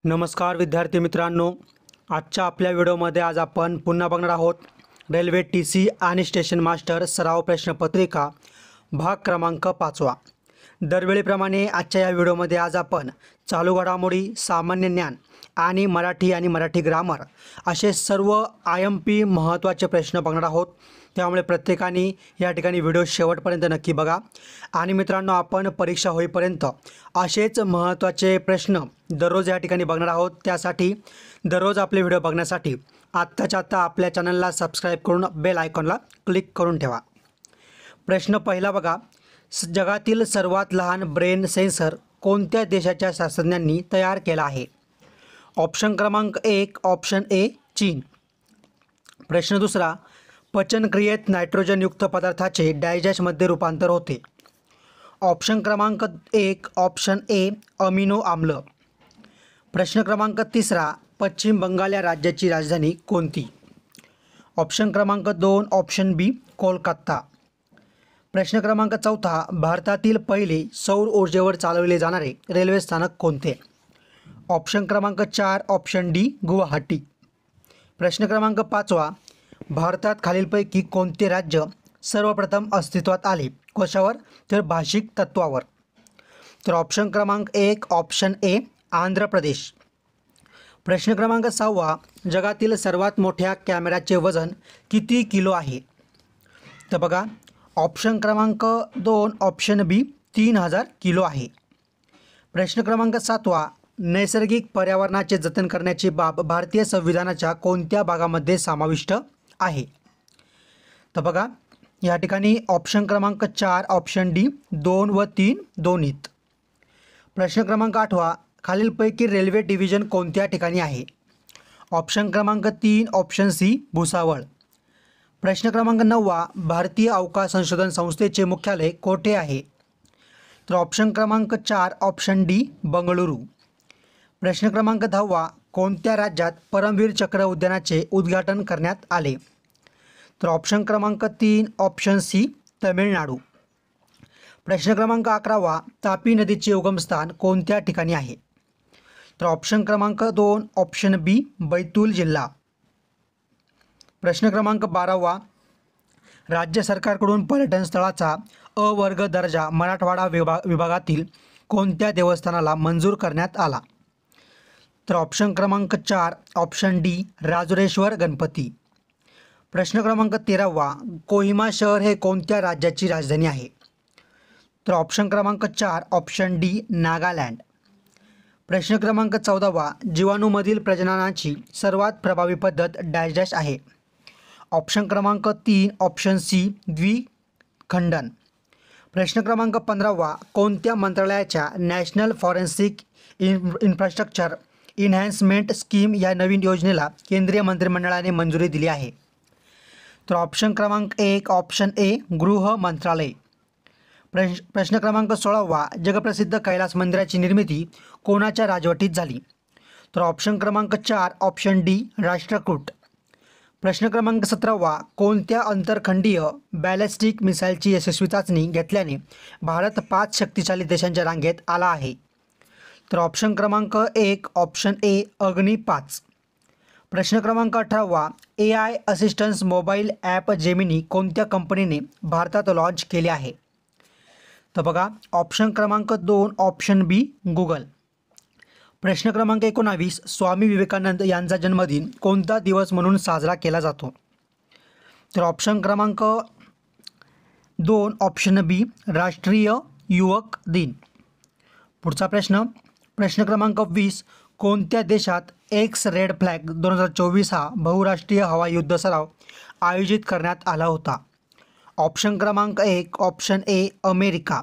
नमस्कार विद्यार्थी मित्रांनो, आजच्या आपल्या व्हिडिओमध्ये आज आपण पुन्हा बघणार आहोत रेल्वे TC आणि स्टेशन मास्टर सराव प्रश्नपत्रिका भाग क्रमांक 5. दरवेळीप्रमाणे आजच्या या व्हिडिओमध्ये आज आपण चालू घडामोडी, सामान्य ज्ञान आणि मराठी ग्रामर असे सर्व IMP महत्त्वाचे प्रश्न बघणार आहोत। त्यामुळे प्रत्येकाने या ठिकाणी व्हिडिओ शेवटपर्यंत नक्की बघा। आणि मित्रांनो, आपण परीक्षा होईपर्यंत असेच महत्त्वाचे प्रश्न दररोज या ठिकाणी बघणार आहोत। त्यासाठी दररोज आपले व्हिडिओ बघण्यासाठी आत्ताच्या आत्ता आपल्या चॅनलला सबस्क्राईब करून बेल आयकॉनला क्लिक करून ठेवा। प्रश्न पहिला बघा, जगातील सर्वात लहान ब्रेन सेन्सर कोणत्या देशाच्या शास्त्रज्ञांनी तयार केला आहे? ऑप्शन क्रमांक 1 ऑप्शन ए चीन। प्रश्न दुसरा, पचनक्रियेत नायट्रोजनयुक्त पदार्थाचे डॅशमध्ये रूपांतर होते? ऑप्शन क्रमांक 1 ऑप्शन ए अमिनो आम्ल। प्रश्न क्रमांक तिसरा, पश्चिम बंगाल या राज्याची राजधानी कोणती? ऑप्शन क्रमांक 2 ऑप्शन बी कोलकाता। प्रश्न क्रमांक चौथा, भारतातील पहिले सौर ऊर्जेवर चालवले जाणारे रेल्वे स्थानक कोणते? ऑप्शन क्रमांक 4 ऑप्शन डी गुवाहाटी। प्रश्न क्रमांक 5, भारतात खालीलपैकी कोणते राज्य सर्वप्रथम अस्तित्वात आले? कशावर? तर भाषिक तत्वावर। तर ऑप्शन क्रमांक 1 ऑप्शन ए आंध्र प्रदेश। प्रश्न क्रमांक 6, जगातील सर्वात मोठ्या कॅमेऱ्याचे वजन किती किलो आहे? तर बघा, ऑप्शन क्रमांक 2 ऑप्शन बी 3000 किलो आहे। प्रश्न क्रमांक 7, नैसर्गिक पर्यावरणाचे जतन करण्याची बाब भारतीय संविधानाच्या कोणत्या भागामध्ये समाविष्ट आहे? तर बघा, या ठिकाणी ऑप्शन क्रमांक 4 ऑप्शन डी 2 व 3 दोन्हीत। प्रश्न क्रमांक 8, खालीलपैकी रेल्वे डिव्हिजन कोणत्या ठिकाणी आहे? ऑप्शन क्रमांक 3 ऑप्शन सी भुसावळ। प्रश्न क्रमांक 9, भारतीय अवकाश संशोधन संस्थेचे मुख्यालय कोठे आहे? तर ऑप्शन क्रमांक 4 ऑप्शन डी बंगळुरू। प्रश्न क्रमांक 10, कोणत्या राज्यात परमवीर चक्र उद्यानाचे उद्घाटन करण्यात आले? तर ऑप्शन क्रमांक 3 ऑप्शन सी तमिळनाडू। प्रश्न क्रमांक 11, तापी नदीचे उगमस्थान कोणत्या ठिकाणी आहे? तर ऑप्शन क्रमांक 2 ऑप्शन बी बैतूल जिल्हा। प्रश्न क्रमांक 12, राज्य सरकारकडून पर्यटन स्थळाचा अ वर्ग दर्जा मराठवाडा विभागातील कोणत्या देवस्थानाला मंजूर करण्यात आला? तर ऑप्शन क्रमांक 4 ऑप्शन डी राजुरेश्वर गणपती। प्रश्न क्रमांक 13, कोहिमा शहर हे कोणत्या राज्याची राजधानी आहे? तर ऑप्शन क्रमांक 4 ऑप्शन डी नागालँड। प्रश्न क्रमांक 14, जीवाणूमधील प्रजननाची सर्वात प्रभावी पद्धत डॅश आहे? ऑप्शन क्रमांक 3 ऑप्शन सी द्विखंडन। प्रश्न क्रमांक 15, कोणत्या मंत्रालयाच्या national forensic infrastructure enhancement scheme या नवीन योजनेला केंद्रीय मंत्रिमंडळाने मंजुरी दिली आहे? तर ऑप्शन क्रमांक 1 ऑप्शन ए गृह मंत्रालय। प्रश्न क्रमांक 16, जगप्रसिद्ध कैलास मंदिराची निर्मिती कोणाच्या राजवटीत झाली? तर ऑप्शन क्रमांक 4 ऑप्शन डी राष्ट्रकूट। प्रश्न क्रमांक 17, कोणत्या आंतरखंडीय बॅलिस्टिक मिसाईलची यशस्वी चाचणी घेतल्याने भारत 5 शक्तिशाली देशांच्या रांगेत आला आहे? तर ऑप्शन क्रमांक 1 ऑप्शन ए अग्नी 5। प्रश्न क्रमांक 18, AI assistance mobile app Gemini कोणत्या कंपनीने भारतात लॉन्च केले आहे? तर बघा, ऑप्शन क्रमांक 2 ऑप्शन बी गुगल। प्रश्न क्रमांक 19, स्वामी विवेकानंद यांचा जन्मदिन कोणता दिवस म्हणून साजरा केला जातो? तर ऑप्शन क्रमांक 2 ऑप्शन बी राष्ट्रीय युवक दिन। पुढचा प्रश्न, प्रश्न क्रमांक 20, कोणत्या देशात एक्स रेड फ्लॅग 2024 हा बहुराष्ट्रीय हवाई युद्ध सराव आयोजित करण्यात आला होता? ऑप्शन क्रमांक 1 ऑप्शन ए अमेरिका।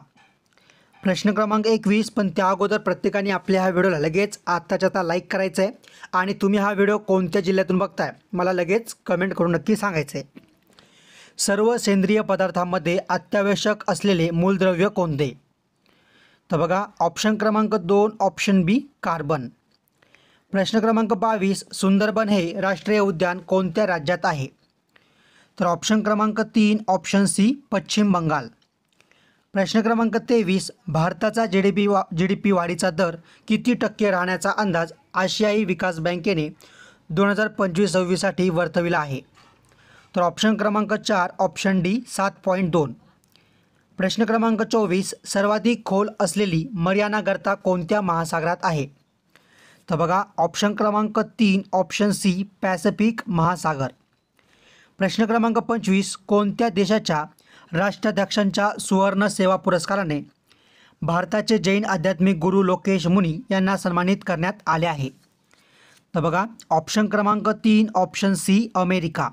प्रश्न क्रमांक 21, पण त्या अगोदर प्रत्येकाने आपल्या ह्या व्हिडिओला लगेच आत्ताच्या आता लाईक करायचं आहे आणि तुम्ही हा व्हिडिओ कोणत्या जिल्ह्यातून बघताय मला लगेच कमेंट करून नक्की सांगायचं आहे। सर्व सेंद्रिय पदार्थांमध्ये अत्यावश्यक असलेले मूलद्रव्य कोणते? तर बघा, ऑप्शन क्रमांक 2 ऑप्शन बी कार्बन। प्रश्न क्रमांक 22, सुंदरबन हे राष्ट्रीय उद्यान कोणत्या राज्यात आहे? तर ऑप्शन क्रमांक 3 ऑप्शन सी पश्चिम बंगाल। प्रश्न क्रमांक 23, भारताचा GDP वाढीचा दर किती टक्के राहण्याचा अंदाज आशियाई विकास बँकेने 2025-26साठी वर्तविला आहे? तर ऑप्शन क्रमांक 4 ऑप्शन डी 7.2. प्रश्न क्रमांक 24 सर्वाधिक खोल असलेली मरियाना गर्ता कोणत्या महासागरात आहे? तर बघा ऑप्शन क्रमांक 3 ऑप्शन सी पॅसिफिक महासागर. प्रश्न क्रमांक 25 कोणत्या देशाच्या राष्ट्राध्यक्षांच्या सुवर्ण सेवा पुरस्काराने भारताचे जैन आध्यात्मिक गुरु लोकेश मुनी यांना सन्मानित करण्यात आले आहे? तर बघा ऑप्शन क्रमांक 3 ऑप्शन सी अमेरिका.